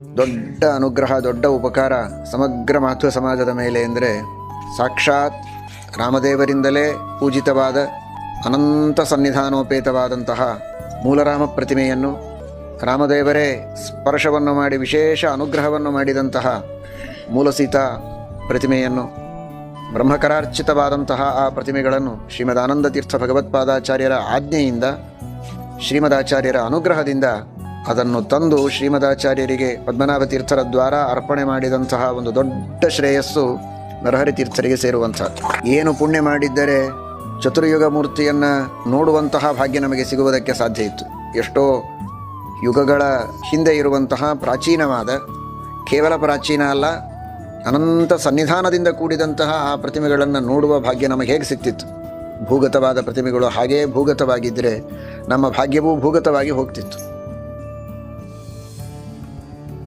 ದೊಡ್ಡ ಅನುಗ್ರಹ, ದೊಡ್ಡ ಉಪಕಾರ ಸಮಗ್ರ ಮಾಧ್ವ ಸಮಾಜದ ಮೇಲೆ ಅಂದರೆ ಸಾಕ್ಷಾತ್ ರಾಮದೇವರಿಂದಲೇ ಪೂಜಿತವಾದ ಅನಂತ ಸನ್ನಿಧಾನೋಪೇತವಾದಂತಹ ಮೂಲರಾಮ ಪ್ರತಿಮೆಯನ್ನು, ರಾಮದೇವರೇ ಸ್ಪರ್ಶವನ್ನು ಮಾಡಿ ವಿಶೇಷ ಅನುಗ್ರಹವನ್ನು ಮಾಡಿದಂತಹ ಮೂಲಸೀತಾ ಪ್ರತಿಮೆಯನ್ನು, ಬ್ರಹ್ಮಕರಾರ್ಚಿತವಾದಂತಹ ಆ ಪ್ರತಿಮೆಗಳನ್ನು ಶ್ರೀಮದಾನಂದ ತೀರ್ಥ ಭಗವತ್ಪಾದಾಚಾರ್ಯರ ಆಜ್ಞೆಯಿಂದ, ಶ್ರೀಮದಾಚಾರ್ಯರ ಅನುಗ್ರಹದಿಂದ ಅದನ್ನು ತಂದು ಶ್ರೀಮದಾಚಾರ್ಯರಿಗೆ ಪದ್ಮನಾಭ ತೀರ್ಥರ ದ್ವಾರ ಅರ್ಪಣೆ ಮಾಡಿದಂತಹ ಒಂದು ದೊಡ್ಡ ಶ್ರೇಯಸ್ಸು ನರಹರಿ ತೀರ್ಥರಿಗೆ ಸೇರುವಂಥದ್ದು. ಏನು ಪುಣ್ಯ ಮಾಡಿದ್ದರೆ ಚತುರ್ಯುಗ ಮೂರ್ತಿಯನ್ನು ನೋಡುವಂತಹ ಭಾಗ್ಯ ನಮಗೆ ಸಿಗುವುದಕ್ಕೆ ಸಾಧ್ಯ ಇತ್ತು. ಎಷ್ಟೋ ಯುಗಗಳ ಹಿಂದೆ ಇರುವಂತಹ ಪ್ರಾಚೀನವಾದ, ಕೇವಲ ಪ್ರಾಚೀನ ಅಲ್ಲ, ಅನಂತ ಸನ್ನಿಧಾನದಿಂದ ಕೂಡಿದಂತಹ ಆ ಪ್ರತಿಮೆಗಳನ್ನು ನೋಡುವ ಭಾಗ್ಯ ನಮಗೆ ಹೇಗೆ ಸಿಗ್ತಿತ್ತು? ಭೂಗತವಾದ ಪ್ರತಿಮೆಗಳು ಹಾಗೇ ಭೂಗತವಾಗಿದ್ದರೆ ನಮ್ಮ ಭಾಗ್ಯವೂ ಭೂಗತವಾಗಿ ಹೋಗ್ತಿತ್ತು.